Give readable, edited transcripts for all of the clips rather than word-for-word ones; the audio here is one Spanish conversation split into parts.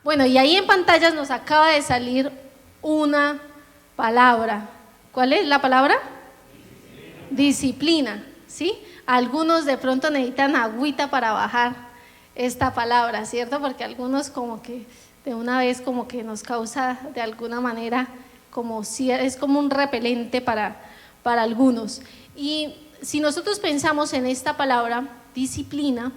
Bueno, y ahí en pantallas nos acaba de salir una palabra. ¿Cuál es la palabra? Disciplina, ¿sí? Algunos de pronto necesitan agüita para bajar esta palabra, ¿cierto? Porque algunos como que de una vez como que nos causa de alguna manera como si es como un repelente para algunos. Y si nosotros pensamos en esta palabra, disciplina,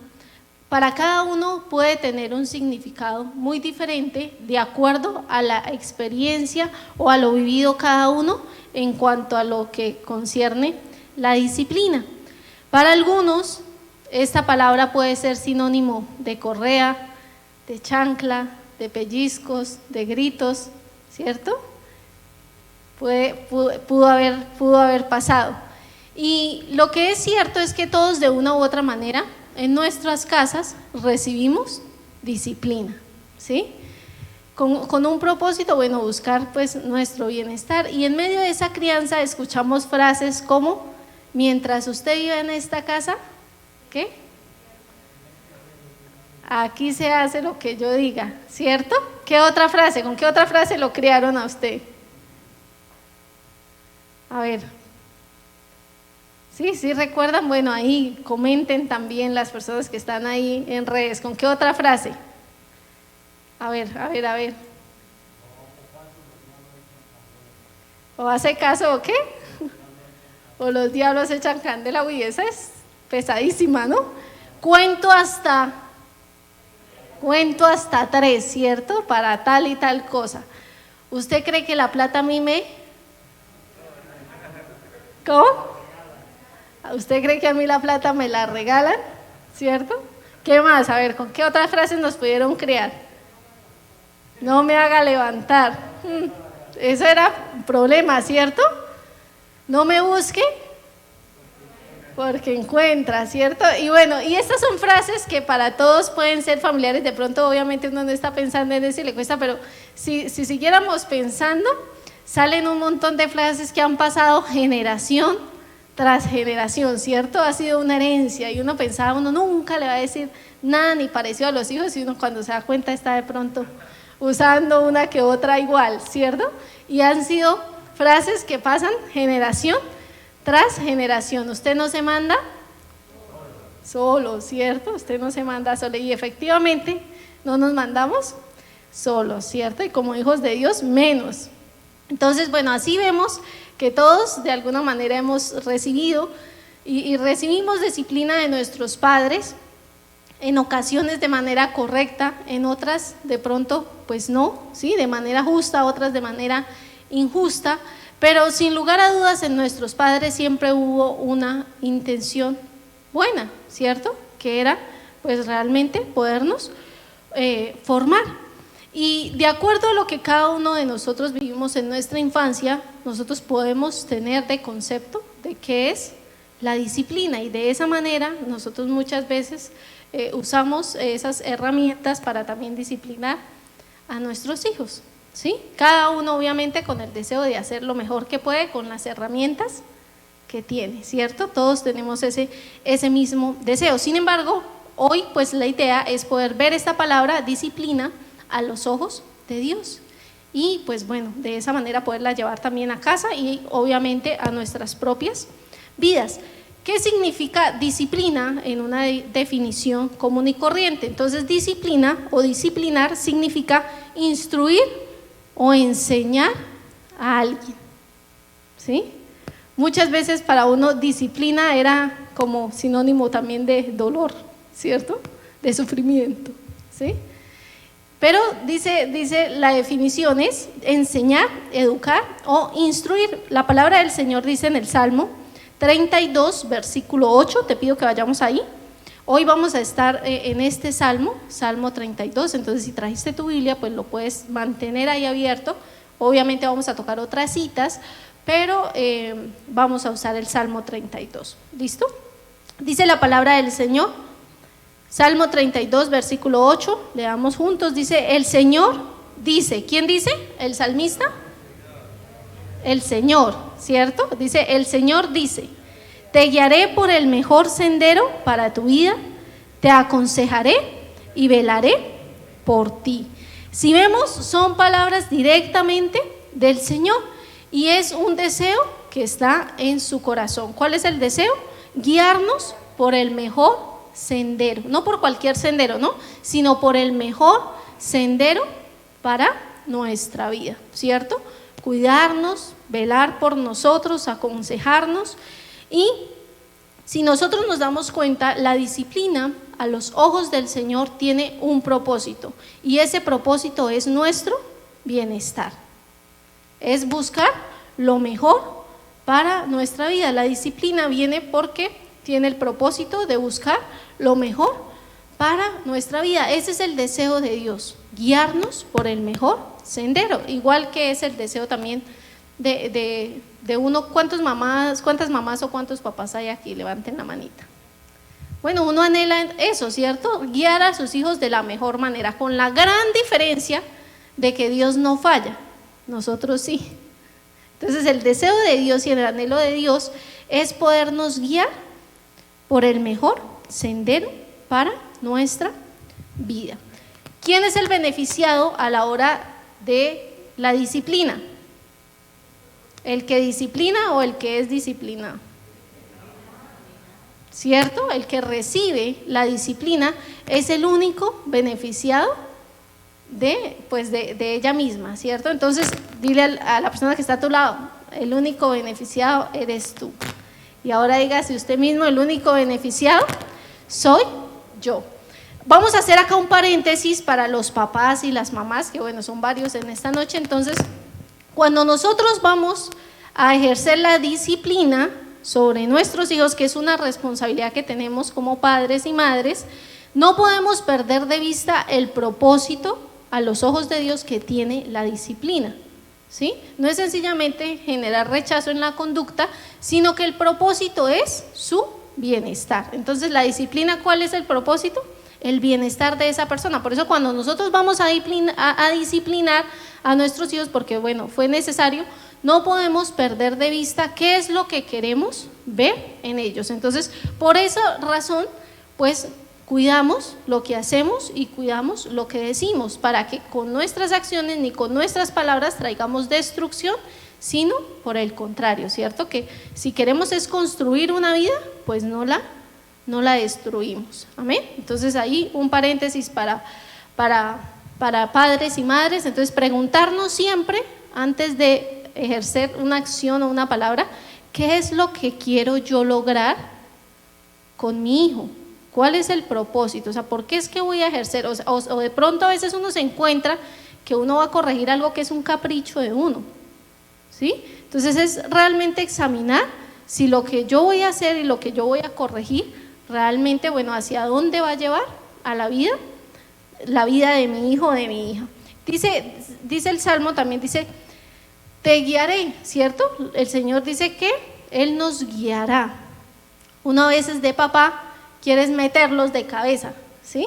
para cada uno puede tener un significado muy diferente de acuerdo a la experiencia o a lo vivido cada uno en cuanto a lo que concierne la disciplina. Para algunos, esta palabra puede ser sinónimo de correa, de chancla, de pellizcos, de gritos, ¿cierto? Pudo haber pasado. Y lo que es cierto es que todos de una u otra manera en nuestras casas recibimos disciplina, ¿sí? Con un propósito, bueno, buscar pues nuestro bienestar, y en medio de esa crianza escuchamos frases como: mientras usted vive en esta casa, ¿qué? Aquí se hace lo que yo diga, ¿cierto? ¿Qué otra frase? ¿Con qué otra frase lo criaron a usted? A ver. Sí, recuerdan. Bueno, ahí comenten también las personas que están ahí en redes. ¿Con qué otra frase? A ver. ¿O hace caso o qué? O los diablos echan candela. Uy, esa es pesadísima, ¿no? Cuento hasta 3, ¿cierto? Para tal y tal cosa. ¿Usted cree que la plata a mí me? ¿Cómo? ¿Usted cree que a mí la plata me la regalan? ¿Cierto? ¿Qué más? A ver, ¿con qué otras frases nos pudieron crear? No me haga levantar. Eso era un problema, ¿cierto? No me busque porque encuentra, ¿cierto? Y bueno, y estas son frases que para todos pueden ser familiares. De pronto obviamente uno no está pensando en eso y le cuesta, pero si siguiéramos pensando, salen un montón de frases que han pasado generación tras generación, ¿cierto? Ha sido una herencia, y uno pensaba, uno nunca le va a decir nada ni parecido a los hijos, y uno cuando se da cuenta está de pronto usando una que otra igual, ¿cierto? Y han sido frases que pasan generación tras generación. Usted no se manda solo, ¿cierto? Usted no se manda solo, y efectivamente no nos mandamos solos, ¿cierto? Y como hijos de Dios menos. Entonces, bueno, así vemos que todos de alguna manera hemos recibido y recibimos disciplina de nuestros padres, en ocasiones de manera correcta, en otras de pronto pues no, ¿sí? De manera justa, otras de manera injusta, pero sin lugar a dudas en nuestros padres siempre hubo una intención buena, ¿cierto? Que era pues realmente podernos formar. Y de acuerdo a lo que cada uno de nosotros vivimos en nuestra infancia, nosotros podemos tener de concepto de qué es la disciplina, y de esa manera nosotros muchas veces usamos esas herramientas para también disciplinar a nuestros hijos, ¿sí? Cada uno obviamente con el deseo de hacer lo mejor que puede con las herramientas que tiene, ¿cierto? Todos tenemos ese mismo deseo. Sin embargo, hoy pues la idea es poder ver esta palabra disciplina a los ojos de Dios, y pues bueno, de esa manera poderla llevar también a casa y obviamente a nuestras propias vidas. ¿Qué significa disciplina en una definición común y corriente? Entonces, disciplina o disciplinar significa instruir o enseñar a alguien, ¿sí? Muchas veces para uno disciplina era como sinónimo también de dolor, ¿cierto? De sufrimiento, ¿sí? Pero dice la definición es enseñar, educar o instruir. La palabra del Señor dice en el Salmo 32, versículo 8, te pido que vayamos ahí. Hoy vamos a estar en este Salmo 32, entonces si trajiste tu Biblia, pues lo puedes mantener ahí abierto. Obviamente vamos a tocar otras citas, pero vamos a usar el Salmo 32. ¿Listo? Dice la palabra del Señor. Salmo 32, versículo 8, leamos juntos, dice, el Señor dice, ¿quién dice? ¿El salmista? El Señor, ¿cierto? Dice, el Señor dice, te guiaré por el mejor sendero para tu vida, te aconsejaré y velaré por ti. Si vemos, son palabras directamente del Señor y es un deseo que está en su corazón. ¿Cuál es el deseo? Guiarnos por el mejor sendero, no por cualquier sendero, ¿no? Sino por el mejor sendero para nuestra vida, ¿cierto? Cuidarnos, velar por nosotros, aconsejarnos. Y si nosotros nos damos cuenta, la disciplina a los ojos del Señor tiene un propósito, y ese propósito es nuestro bienestar, es buscar lo mejor para nuestra vida. La disciplina viene porque tiene el propósito de buscar lo mejor para nuestra vida. Ese es el deseo de Dios, guiarnos por el mejor sendero, igual que es el deseo también de uno. ¿Cuántas mamás o cuántos papás hay aquí? Levanten la manita. Bueno, uno anhela eso, ¿cierto? Guiar a sus hijos de la mejor manera, con la gran diferencia de que Dios no falla, nosotros sí. Entonces el deseo de Dios y el anhelo de Dios es podernos guiar por el mejor sendero para nuestra vida. ¿Quién es el beneficiado a la hora de la disciplina? ¿El que disciplina o el que es disciplinado? ¿Cierto? El que recibe la disciplina es el único beneficiado de ella misma, ¿cierto? Entonces dile a la persona que está a tu lado: el único beneficiado eres tú. Y ahora dígase usted mismo: el único beneficiado soy yo. Vamos a hacer acá un paréntesis para los papás y las mamás, que bueno, son varios en esta noche. Entonces, cuando nosotros vamos a ejercer la disciplina sobre nuestros hijos, que es una responsabilidad que tenemos como padres y madres, no podemos perder de vista el propósito a los ojos de Dios que tiene la disciplina, ¿sí? No es sencillamente generar rechazo en la conducta, sino que el propósito es su bienestar. Entonces, la disciplina, ¿cuál es el propósito? El bienestar de esa persona. Por eso cuando nosotros vamos a disciplinar a nuestros hijos, porque bueno, fue necesario, no podemos perder de vista qué es lo que queremos ver en ellos. Entonces, por esa razón, pues cuidamos lo que hacemos y cuidamos lo que decimos, para que con nuestras acciones ni con nuestras palabras traigamos destrucción, sino por el contrario, ¿cierto? Que si queremos es construir una vida, pues no la destruimos. Amén. Entonces ahí un paréntesis para padres y madres. Entonces, preguntarnos siempre antes de ejercer una acción o una palabra: ¿qué es lo que quiero yo lograr con mi hijo? ¿Cuál es el propósito? O sea, ¿por qué es que voy a ejercer? O de pronto a veces uno se encuentra que uno va a corregir algo que es un capricho de uno, ¿sí? Entonces es realmente examinar si lo que yo voy a hacer y lo que yo voy a corregir realmente, bueno, hacia dónde va a llevar a la vida de mi hijo o de mi hija. Dice el Salmo también, dice: te guiaré, ¿cierto? El Señor dice que Él nos guiará. Uno a veces de papá quieres meterlos de cabeza, ¿sí?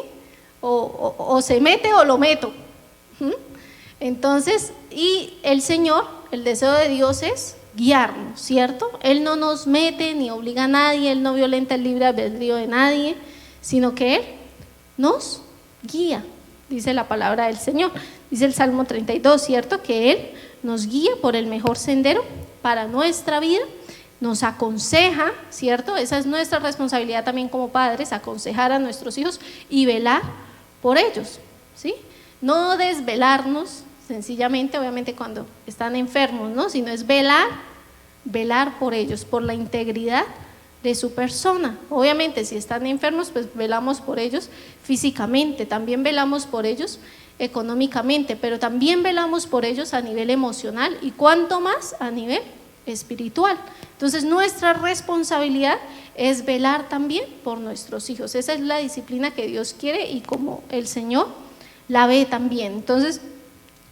O se mete o lo meto. Entonces, y el Señor, el deseo de Dios es guiarnos, ¿cierto? Él no nos mete ni obliga a nadie, Él no violenta el libre albedrío de nadie, sino que Él nos guía, dice la palabra del Señor. Dice el Salmo 32, ¿cierto? Que Él nos guía por el mejor sendero para nuestra vida, nos aconseja, ¿cierto? Esa es nuestra responsabilidad también como padres, aconsejar a nuestros hijos y velar por ellos, ¿sí? No desvelarnos sencillamente, obviamente cuando están enfermos, ¿no? Sino es velar por ellos, por la integridad de su persona. Obviamente si están enfermos, pues velamos por ellos físicamente, también velamos por ellos económicamente, pero también velamos por ellos a nivel emocional y cuanto más a nivel espiritual. Entonces nuestra responsabilidad es velar también por nuestros hijos. Esa es la disciplina que Dios quiere y como el Señor la ve también. Entonces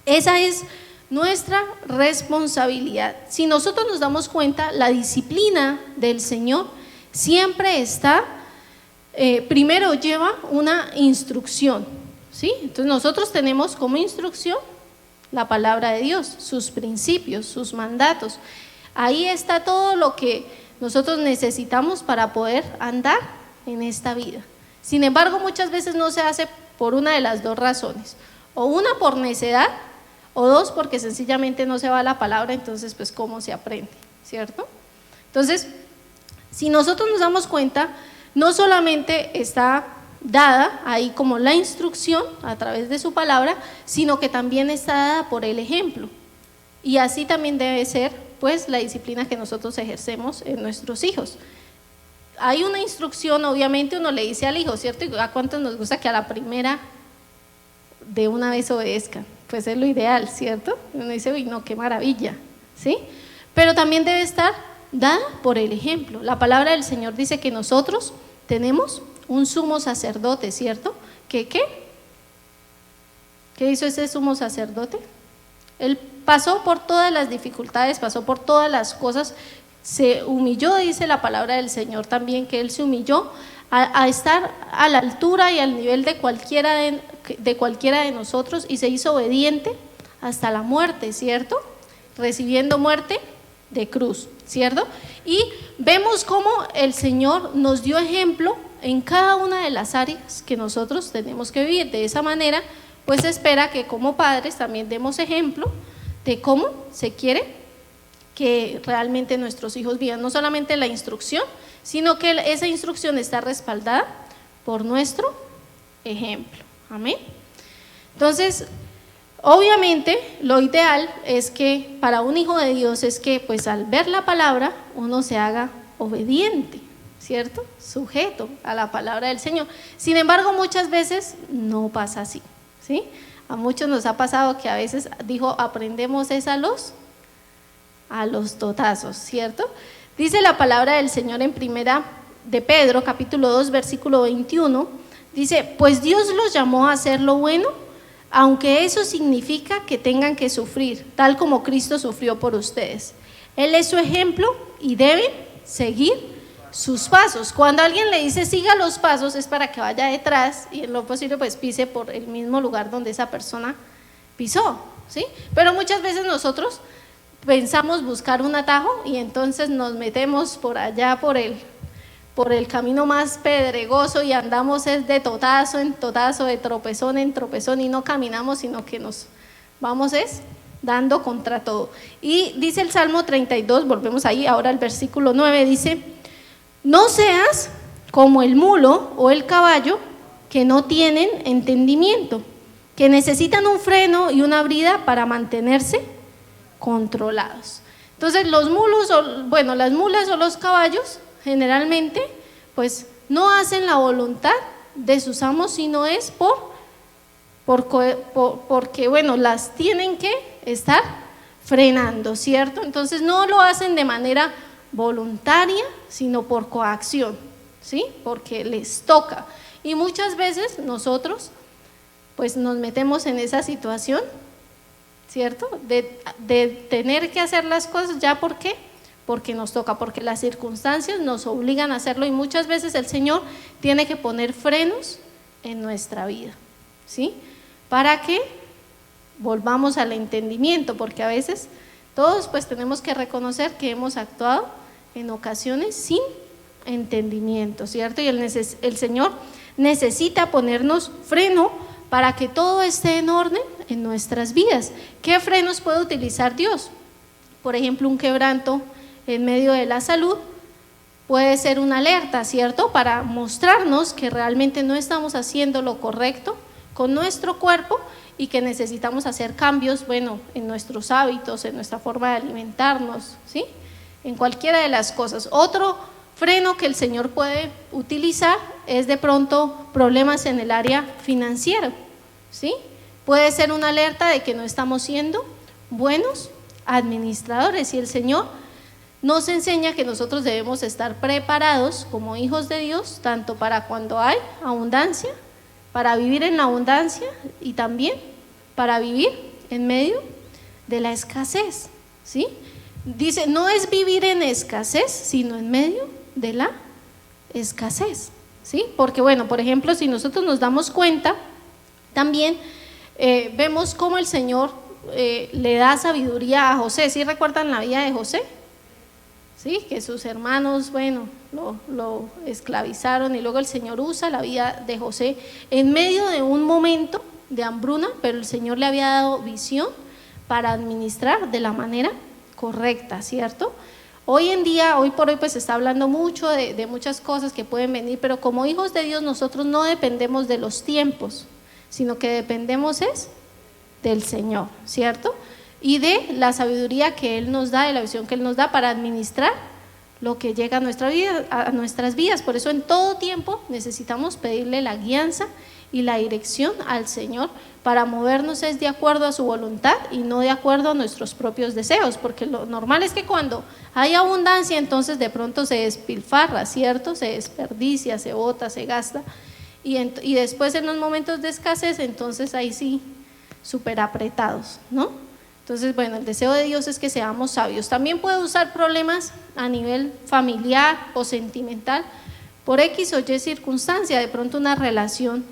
esa es nuestra responsabilidad. Si nosotros nos damos cuenta, la disciplina del Señor siempre está, primero lleva una instrucción, ¿sí? Entonces nosotros tenemos como instrucción la palabra de Dios, sus principios, sus mandatos. Ahí está todo lo que nosotros necesitamos para poder andar en esta vida. Sin embargo, muchas veces no se hace por una de las dos razones: O una, por necedad, o dos, porque sencillamente no se va la palabra, entonces pues ¿cómo se aprende? ¿Cierto? Entonces, si nosotros nos damos cuenta, no solamente está dada ahí como la instrucción a través de su palabra, sino que también está dada por el ejemplo. Y así también debe ser pues la disciplina que nosotros ejercemos en nuestros hijos. Hay una instrucción, obviamente uno le dice al hijo, ¿cierto? ¿A cuántos nos gusta que a la primera de una vez obedezcan? Pues es lo ideal, ¿cierto? Uno dice, uy, no, qué maravilla, ¿sí? Pero también debe estar dada por el ejemplo. La palabra del Señor dice que nosotros tenemos un sumo sacerdote, ¿cierto? ¿Qué hizo ese sumo sacerdote? Él pasó por todas las dificultades, pasó por todas las cosas, se humilló, dice la palabra del Señor también, que Él se humilló a estar a la altura y al nivel de cualquiera de nosotros, y se hizo obediente hasta la muerte, ¿cierto? Recibiendo muerte de cruz, ¿cierto? Y vemos cómo el Señor nos dio ejemplo en cada una de las áreas que nosotros tenemos que vivir. De esa manera, pues espera que como padres también demos ejemplo de cómo se quiere que realmente nuestros hijos vivan, no solamente la instrucción, sino que esa instrucción está respaldada por nuestro ejemplo. Amén. Entonces, obviamente, lo ideal es que para un hijo de Dios es que pues al ver la palabra uno se haga obediente, ¿cierto? Sujeto a la palabra del Señor. Sin embargo, muchas veces no pasa así, ¿sí? A muchos nos ha pasado que a veces aprendemos es a los totazos, ¿cierto? Dice la palabra del Señor en primera de Pedro, capítulo 2, versículo 21, dice, pues Dios los llamó a hacer lo bueno, aunque eso significa que tengan que sufrir, tal como Cristo sufrió por ustedes. Él es su ejemplo y deben seguir sus pasos. Cuando alguien le dice siga los pasos, es para que vaya detrás y en lo posible pues pise por el mismo lugar donde esa persona pisó, ¿sí? Pero muchas veces nosotros pensamos buscar un atajo y entonces nos metemos por allá por el camino más pedregoso y andamos es de totazo en totazo, de tropezón en tropezón, y no caminamos, sino que nos vamos es dando contra todo. Y dice el Salmo 32, volvemos ahí, ahora el versículo 9, dice, no seas como el mulo o el caballo que no tienen entendimiento, que necesitan un freno y una brida para mantenerse controlados. Entonces las mulas o los caballos generalmente pues no hacen la voluntad de sus amos, sino es porque bueno, las tienen que estar frenando, ¿cierto? Entonces no lo hacen de manera voluntaria, sino por coacción, ¿sí? Porque les toca. Y muchas veces nosotros pues nos metemos en esa situación, ¿cierto? De tener que hacer las cosas ya, ¿por qué? Porque nos toca, porque las circunstancias nos obligan a hacerlo, y muchas veces el Señor tiene que poner frenos en nuestra vida, ¿sí? Para que volvamos al entendimiento, porque a veces todos pues tenemos que reconocer que hemos actuado en ocasiones sin entendimiento, ¿cierto? Y el Señor necesita ponernos freno para que todo esté en orden en nuestras vidas. ¿Qué frenos puede utilizar Dios? Por ejemplo, un quebranto en medio de la salud puede ser una alerta, ¿cierto? Para mostrarnos que realmente no estamos haciendo lo correcto con nuestro cuerpo y que necesitamos hacer cambios, bueno, en nuestros hábitos, en nuestra forma de alimentarnos, ¿sí? En cualquiera de las cosas. Otro freno que el Señor puede utilizar es de pronto problemas en el área financiera, ¿sí? Puede ser una alerta de que no estamos siendo buenos administradores, y el Señor nos enseña que nosotros debemos estar preparados como hijos de Dios, tanto para cuando hay abundancia, para vivir en la abundancia, y también para vivir en medio de la escasez, ¿sí? Dice, no es vivir en escasez, sino en medio de la escasez, ¿sí? Porque bueno, por ejemplo, si nosotros nos damos cuenta, también vemos cómo el Señor le da sabiduría a José. ¿Sí recuerdan la vida de José? ¿Sí? Que sus hermanos, bueno, lo esclavizaron, y luego el Señor usa la vida de José en medio de un momento de hambruna, pero el Señor le había dado visión para administrar de la manera correcta, ¿cierto? Hoy en día, hoy por hoy, pues se está hablando mucho de muchas cosas que pueden venir, pero como hijos de Dios nosotros no dependemos de los tiempos, sino que dependemos es del Señor, ¿cierto? Y de la sabiduría que Él nos da, de la visión que Él nos da para administrar lo que llega a nuestra vida, a nuestras vidas. Por eso en todo tiempo necesitamos pedirle la guianza y la dirección al Señor para movernos es de acuerdo a su voluntad y no de acuerdo a nuestros propios deseos, porque lo normal es que cuando hay abundancia entonces de pronto se despilfarra, ¿cierto? Se desperdicia, se bota, se gasta y después en los momentos de escasez entonces ahí sí súper apretados, ¿no? Entonces, bueno, el deseo de Dios es que seamos sabios. También puede usar problemas a nivel familiar o sentimental por X o Y circunstancia, de pronto una relación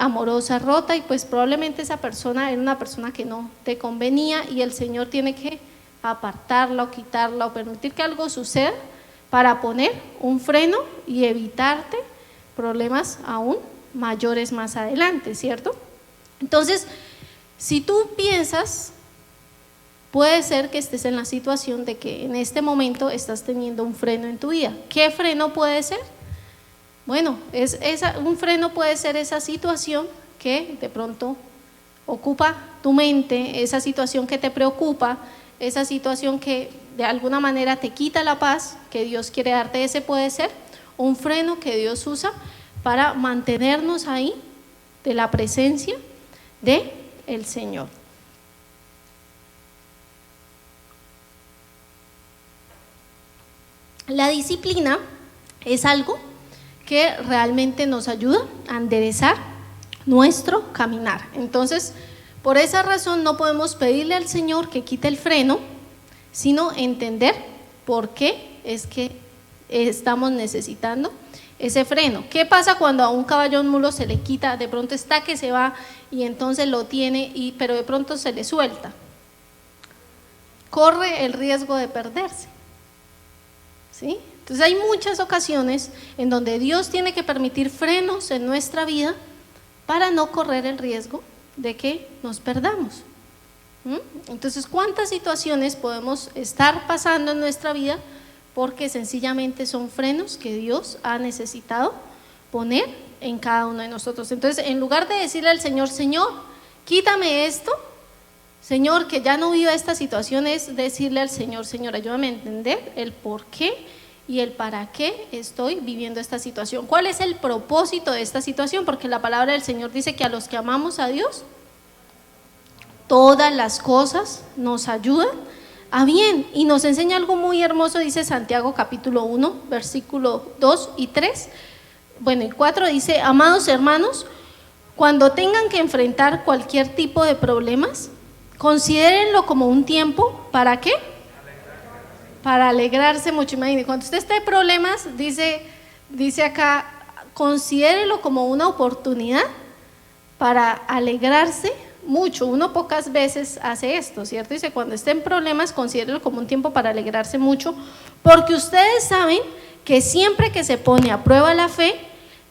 amorosa rota y pues probablemente esa persona era una persona que no te convenía y el Señor tiene que apartarla o quitarla o permitir que algo suceda para poner un freno y evitarte problemas aún mayores más adelante, ¿cierto? Entonces, si tú piensas, puede ser que estés en la situación de que en este momento estás teniendo un freno en tu vida. ¿Qué freno puede ser? Bueno, un freno puede ser esa situación que de pronto ocupa tu mente, esa situación que te preocupa, esa situación que de alguna manera te quita la paz que Dios quiere darte. Ese puede ser un freno que Dios usa para mantenernos ahí de la presencia del Señor. La disciplina es algo que realmente nos ayuda a enderezar nuestro caminar. Entonces, por esa razón no podemos pedirle al Señor que quite el freno, sino entender por qué es que estamos necesitando ese freno. ¿Qué pasa cuando a un caballo o un mulo se le quita, de pronto está que se va y entonces lo tiene, pero de pronto se le suelta? Corre el riesgo de perderse, ¿sí? Entonces hay muchas ocasiones en donde Dios tiene que permitir frenos en nuestra vida para no correr el riesgo de que nos perdamos. Entonces, ¿cuántas situaciones podemos estar pasando en nuestra vida porque sencillamente son frenos que Dios ha necesitado poner en cada uno de nosotros? Entonces, en lugar de decirle al Señor, Señor, quítame esto, Señor, que ya no viva esta situación, es decirle al Señor, Señor, ayúdame a entender el por qué y el para qué estoy viviendo esta situación. ¿Cuál es el propósito de esta situación? Porque la palabra del Señor dice que a los que amamos a Dios, todas las cosas nos ayudan a bien. Y nos enseña algo muy hermoso, dice Santiago capítulo 1, versículo 2 y 3, bueno y 4, dice: amados hermanos, cuando tengan que enfrentar cualquier tipo de problemas, considérenlo como un tiempo, ¿para qué? Para alegrarse mucho. Imagínense, cuando usted esté en problemas, dice acá, considérelo como una oportunidad para alegrarse mucho. Uno pocas veces hace esto, ¿cierto? Dice, cuando esté en problemas, considérelo como un tiempo para alegrarse mucho, porque ustedes saben que siempre que se pone a prueba la fe,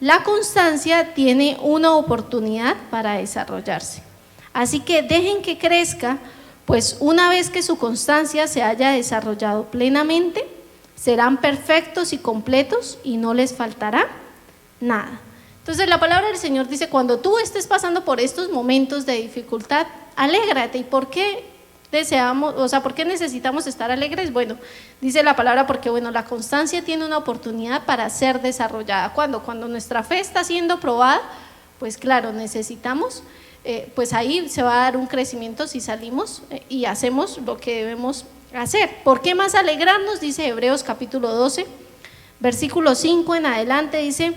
la constancia tiene una oportunidad para desarrollarse. Así que dejen que crezca, pues una vez que su constancia se haya desarrollado plenamente, serán perfectos y completos y no les faltará nada. Entonces la palabra del Señor dice, cuando tú estés pasando por estos momentos de dificultad, alégrate. ¿Y por qué deseamos, por qué necesitamos estar alegres? Bueno, dice la palabra porque la constancia tiene una oportunidad para ser desarrollada. Cuando nuestra fe está siendo probada, pues claro, necesitamos, pues ahí se va a dar un crecimiento si salimos y hacemos lo que debemos hacer. ¿Por qué más alegrarnos? Dice Hebreos capítulo 12, versículo 5 en adelante, dice: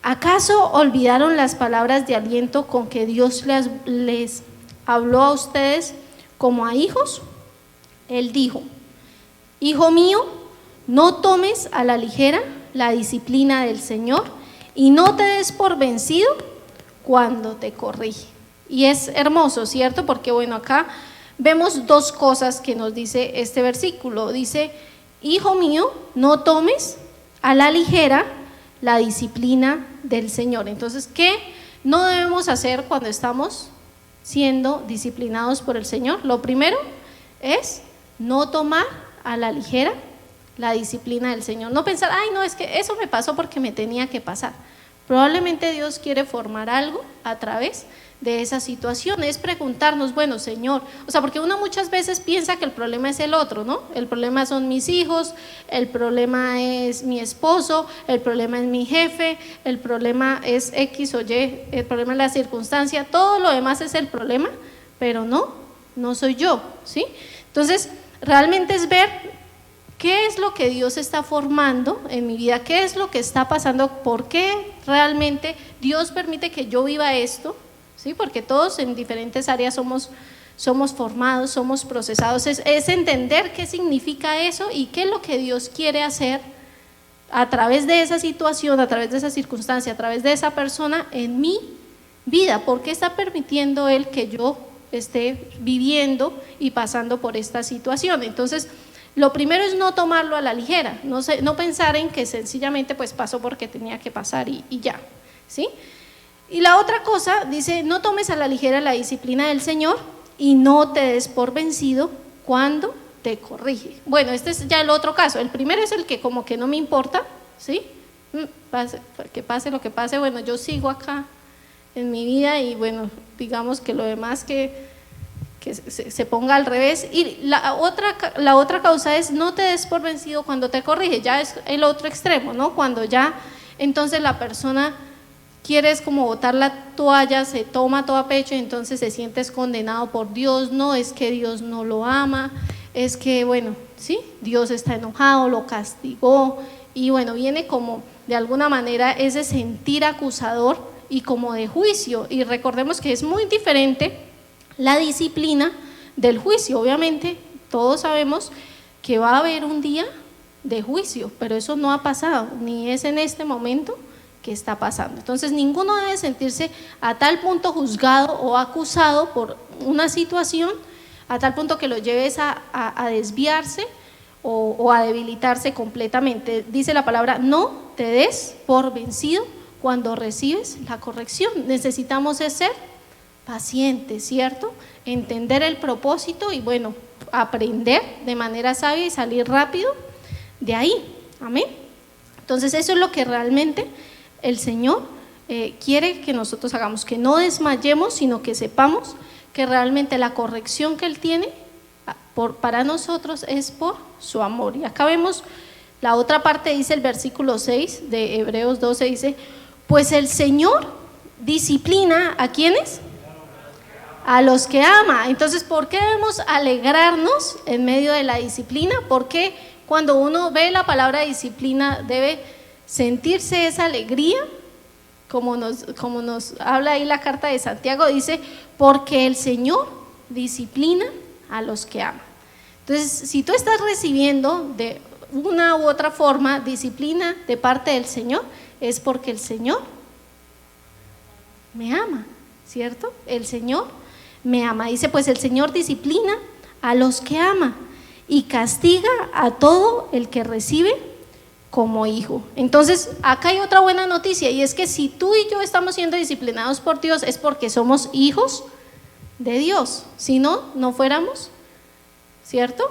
¿acaso olvidaron las palabras de aliento con que Dios les habló a ustedes como a hijos? Él dijo: hijo mío, no tomes a la ligera la disciplina del Señor y no te des por vencido cuando te corrige. Y es hermoso, ¿cierto? Porque acá vemos dos cosas que nos dice este versículo. Dice: hijo mío, no tomes a la ligera la disciplina del Señor. Entonces, ¿qué no debemos hacer cuando estamos siendo disciplinados por el Señor. Lo primero es no tomar a la ligera la disciplina del Señor, no pensar, ay no, es que eso me pasó porque me tenía que pasar. Probablemente Dios quiere formar algo a través de esa situación, es preguntarnos, bueno Señor, o sea, porque uno muchas veces piensa que el problema es el otro, ¿no? El problema son mis hijos, el problema es mi esposo, el problema es mi jefe, el problema es X o Y, el problema es la circunstancia, todo lo demás es el problema, pero no soy yo, ¿sí? Entonces, realmente es ver qué es lo que Dios está formando en mi vida, qué es lo que está pasando, por qué realmente Dios permite que yo viva esto, ¿sí? Porque todos en diferentes áreas somos formados, somos procesados, es entender qué significa eso y qué es lo que Dios quiere hacer a través de esa situación, a través de esa circunstancia, a través de esa persona en mi vida, por qué está permitiendo Él que yo esté viviendo y pasando por esta situación. Entonces, lo primero es no tomarlo a la ligera, no pensar en que sencillamente pues pasó porque tenía que pasar y ya, ¿sí? Y la otra cosa, dice, no tomes a la ligera la disciplina del Señor y no te des por vencido cuando te corrige. Bueno, este es ya el otro caso. El primero es el que como que no me importa, ¿sí? Que pase lo que pase, bueno, yo sigo acá en mi vida y bueno, digamos que lo demás que se ponga al revés. Y la otra causa es no te des por vencido cuando te corrige, ya es el otro extremo, ¿no? Cuando ya entonces la persona quieres como botar la toalla, se toma todo a pecho y entonces se sientes condenado por Dios, no, es que Dios no lo ama, es que bueno, sí, Dios está enojado, lo castigó y bueno, viene como de alguna manera ese sentir acusador y como de juicio, y recordemos que es muy diferente la disciplina del juicio. Obviamente todos sabemos que va a haber un día de juicio, pero eso no ha pasado, ni es en este momento que está pasando. Entonces ninguno debe sentirse a tal punto juzgado o acusado por una situación, a tal punto que lo lleves a desviarse o a debilitarse completamente. Dice la palabra, no te des por vencido cuando recibes la corrección. Necesitamos ser pacientes, ¿cierto? Entender el propósito y bueno, aprender de manera sabia y salir rápido de ahí, amén. Entonces eso es lo que realmente el Señor quiere que nosotros hagamos, que no desmayemos, sino que sepamos que realmente la corrección que Él tiene para nosotros es por su amor. Y acá vemos la otra parte, dice el versículo 6 de Hebreos 12, dice, pues el Señor disciplina ¿a quiénes? A los que ama. Entonces, ¿por qué debemos alegrarnos en medio de la disciplina? Porque cuando uno ve la palabra disciplina debe sentirse esa alegría, como nos habla ahí la carta de Santiago, dice, porque el Señor disciplina a los que ama. Entonces, si tú estás recibiendo de una u otra forma disciplina de parte del Señor, es porque el Señor me ama, ¿cierto? El Señor me ama. Dice, pues el Señor disciplina a los que ama y castiga a todo el que recibe como hijo. Entonces, acá hay otra buena noticia, y es que si tú y yo estamos siendo disciplinados por Dios es porque somos hijos de Dios. Si no, no fuéramos, ¿cierto?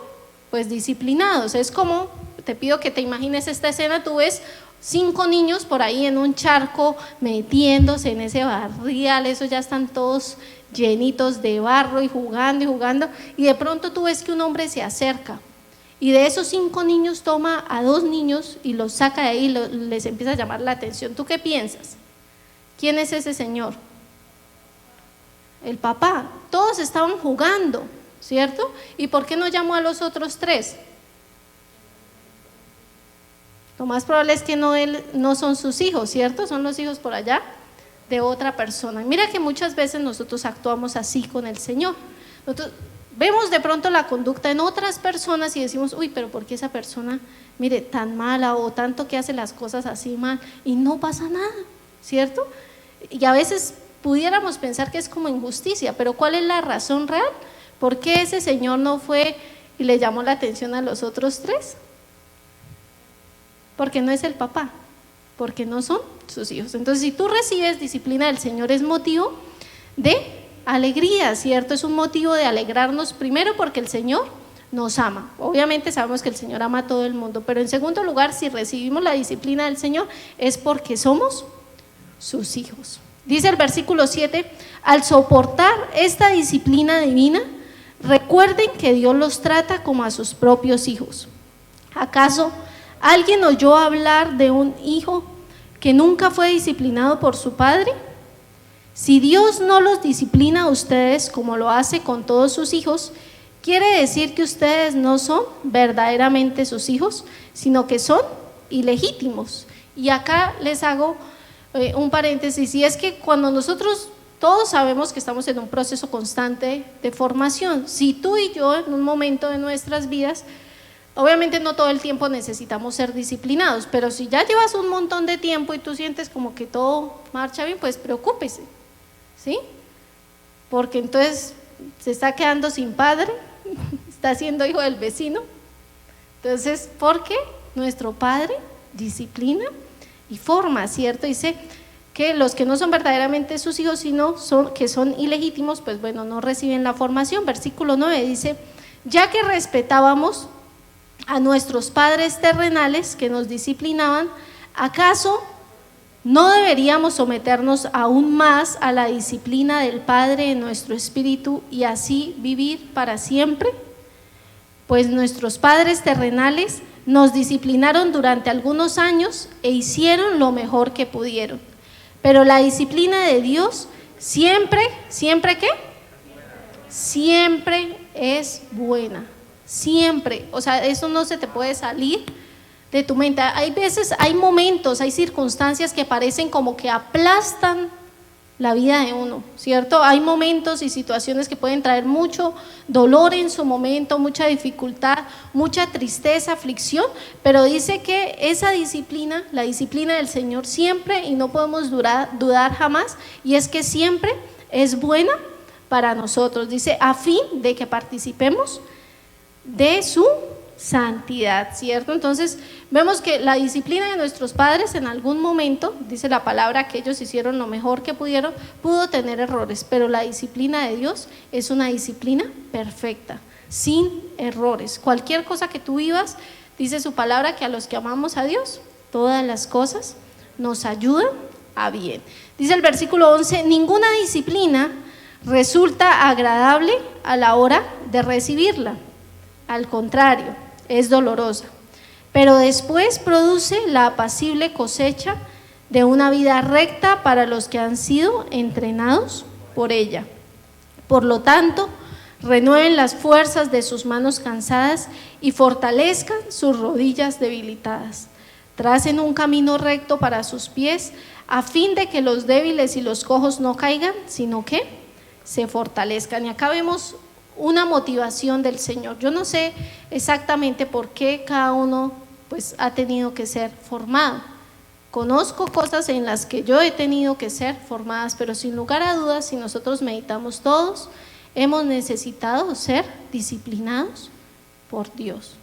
Pues disciplinados. Es como, te pido que te imagines esta escena, tú ves 5 niños por ahí en un charco metiéndose en ese barrial, esos ya están todos llenitos de barro y jugando, y de pronto tú ves que un hombre se acerca y de esos 5 niños toma a 2 niños y los saca de ahí y les empieza a llamar la atención. ¿Tú qué piensas? ¿Quién es ese señor? El papá. Todos estaban jugando, ¿cierto? ¿Y por qué no llamó a los otros 3? Lo más probable es que no son sus hijos, ¿cierto? Son los hijos por allá de otra persona. Mira que muchas veces nosotros actuamos así con el Señor. Nosotros vemos de pronto la conducta en otras personas y decimos, uy, pero ¿por qué esa persona, mire, tan mala o tanto que hace las cosas así mal? Y no pasa nada, ¿cierto? Y a veces pudiéramos pensar que es como injusticia, pero ¿cuál es la razón real? ¿Por qué ese señor no fue y le llamó la atención a los otros 3? Porque no es el papá, porque no son sus hijos. Entonces, si tú recibes disciplina del Señor, es motivo de alegría, ¿cierto? Es un motivo de alegrarnos, primero porque el Señor nos ama. Obviamente sabemos que el Señor ama a todo el mundo, pero en segundo lugar, si recibimos la disciplina del Señor, es porque somos sus hijos. Dice el versículo 7, al soportar esta disciplina divina, recuerden que Dios los trata como a sus propios hijos. ¿Acaso alguien oyó hablar de un hijo que nunca fue disciplinado por su padre? Si Dios no los disciplina a ustedes como lo hace con todos sus hijos, quiere decir que ustedes no son verdaderamente sus hijos, sino que son ilegítimos. Y acá les hago un paréntesis, y es que cuando nosotros todos sabemos que estamos en un proceso constante de formación, si tú y yo en un momento de nuestras vidas, obviamente no todo el tiempo necesitamos ser disciplinados, pero si ya llevas un montón de tiempo y tú sientes como que todo marcha bien, pues preocúpese, ¿sí? Porque entonces se está quedando sin padre, está siendo hijo del vecino. Entonces, porque nuestro Padre disciplina y forma, ¿cierto? Dice que los que no son verdaderamente sus hijos, sino que son ilegítimos, pues bueno, no reciben la formación. Versículo 9 dice, ya que respetábamos a nuestros padres terrenales que nos disciplinaban, ¿acaso no deberíamos someternos aún más a la disciplina del Padre en nuestro espíritu y así vivir para siempre? Pues nuestros padres terrenales nos disciplinaron durante algunos años e hicieron lo mejor que pudieron. Pero la disciplina de Dios siempre, ¿siempre qué? Siempre es buena, siempre. O sea, eso no se te puede salir de tu mente. Hay veces, hay momentos, hay circunstancias que parecen como que aplastan la vida de uno, ¿cierto? Hay momentos y situaciones que pueden traer mucho dolor en su momento, mucha dificultad, mucha tristeza, aflicción, pero dice que esa disciplina, la disciplina del Señor siempre, y no podemos dudar jamás, y es que siempre es buena para nosotros. Dice, a fin de que participemos de su santidad, ¿cierto? Entonces vemos que la disciplina de nuestros padres en algún momento, dice la palabra que ellos hicieron lo mejor que pudieron, pudo tener errores, pero la disciplina de Dios es una disciplina perfecta, sin errores. Cualquier cosa que tú vivas, dice su palabra que a los que amamos a Dios, todas las cosas nos ayudan a bien. Dice el versículo 11, ninguna disciplina resulta agradable a la hora de recibirla, al contrario, es dolorosa, pero después produce la apacible cosecha de una vida recta para los que han sido entrenados por ella. Por lo tanto, renueven las fuerzas de sus manos cansadas y fortalezcan sus rodillas debilitadas. Tracen un camino recto para sus pies, a fin de que los débiles y los cojos no caigan, sino que se fortalezcan. Y acá vemos una motivación del Señor. Yo no sé exactamente por qué cada uno pues ha tenido que ser formado. Conozco cosas en las que yo he tenido que ser formadas, pero sin lugar a dudas, si nosotros meditamos, todos hemos necesitado ser disciplinados por Dios.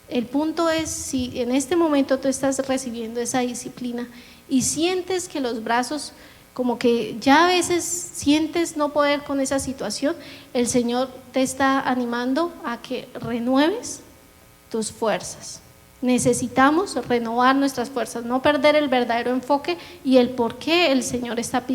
El punto es, si en este momento tú estás recibiendo esa disciplina y sientes que los brazos como que ya a veces sientes no poder con esa situación, el Señor te está animando a que renueves tus fuerzas. Necesitamos renovar nuestras fuerzas, no perder el verdadero enfoque y el por qué el Señor está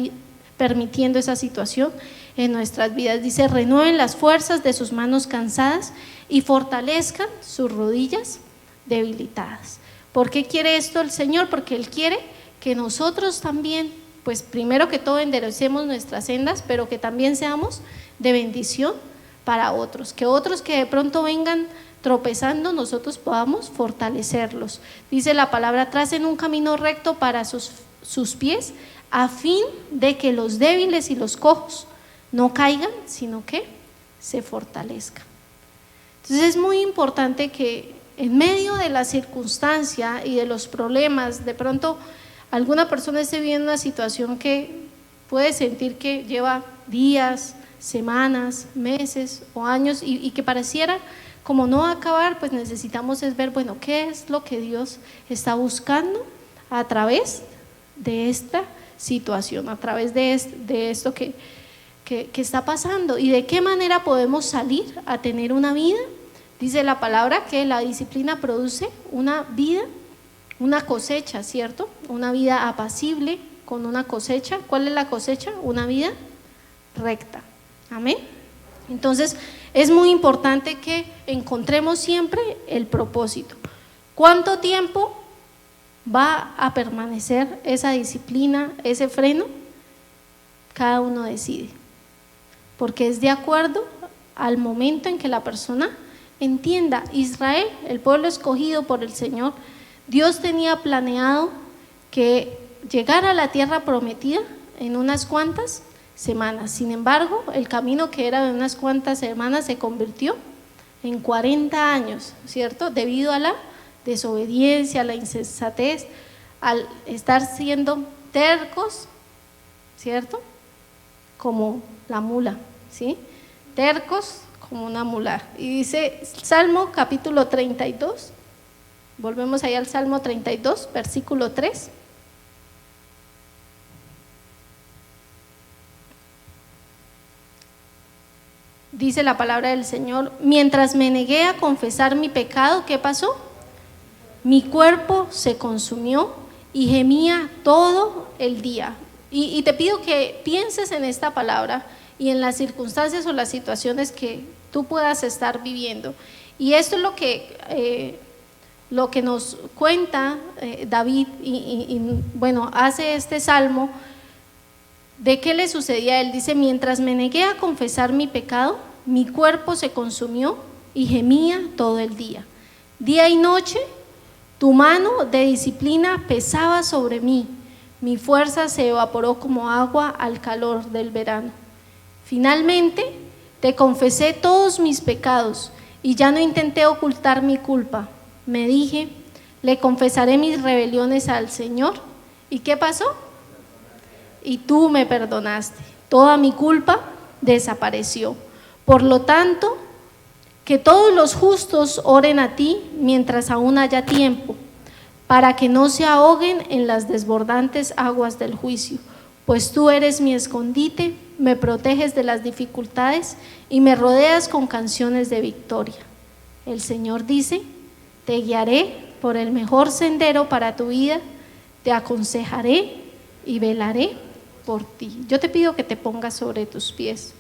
permitiendo esa situación en nuestras vidas. Dice, renueven las fuerzas de sus manos cansadas y fortalezcan sus rodillas debilitadas. ¿Por qué quiere esto el Señor? Porque Él quiere que nosotros también, pues primero que todo enderecemos nuestras sendas, pero que también seamos de bendición para otros, que otros que de pronto vengan tropezando, nosotros podamos fortalecerlos. Dice la palabra, tracen un camino recto para sus pies, a fin de que los débiles y los cojos no caigan, sino que se fortalezcan. Entonces es muy importante que en medio de la circunstancia y de los problemas, de pronto alguna persona esté viviendo una situación que puede sentir que lleva días, semanas, meses o años y que pareciera como no va a acabar, pues necesitamos es ver, bueno, qué es lo que Dios está buscando a través de esta situación, a través de esto que está pasando. ¿Y de qué manera podemos salir a tener una vida? Dice la palabra que la disciplina produce una vida, una cosecha, ¿cierto? Una vida apacible con una cosecha. ¿Cuál es la cosecha? Una vida recta. Amén. Entonces es muy importante que encontremos siempre el propósito. ¿Cuánto tiempo va a permanecer esa disciplina, ese freno? Cada uno decide, porque es de acuerdo al momento en que la persona entienda. Israel, el pueblo escogido por el Señor, Dios tenía planeado que llegara a la tierra prometida en unas cuantas semanas. Sin embargo, el camino que era de unas cuantas semanas se convirtió en 40 años, ¿cierto? Debido a la desobediencia, a la insensatez, al estar siendo tercos, ¿cierto? Como la mula, ¿sí? Tercos como una mula. Y dice Salmo capítulo 32, volvemos ahí al Salmo 32, versículo 3. Dice la palabra del Señor: mientras me negué a confesar mi pecado, ¿qué pasó? Mi cuerpo se consumió y gemía todo el día. Y te pido que pienses en esta palabra y en las circunstancias o las situaciones que tú puedas estar viviendo. Y esto es lo que nos cuenta David y bueno, hace este salmo. ¿De qué le sucedía a él? Dice: mientras me negué a confesar mi pecado, mi cuerpo se consumió y gemía todo el día. Día y noche, tu mano de disciplina pesaba sobre mí. Mi fuerza se evaporó como agua al calor del verano. Finalmente, te confesé todos mis pecados y ya no intenté ocultar mi culpa. Me dije: le confesaré mis rebeliones al Señor. ¿Y qué pasó? Y tú me perdonaste. Toda mi culpa desapareció. Por lo tanto, que todos los justos oren a ti mientras aún haya tiempo, para que no se ahoguen en las desbordantes aguas del juicio, pues tú eres mi escondite, me proteges de las dificultades y me rodeas con canciones de victoria. El Señor dice: te guiaré por el mejor sendero para tu vida, te aconsejaré y velaré por ti. Yo te pido que te pongas sobre tus pies.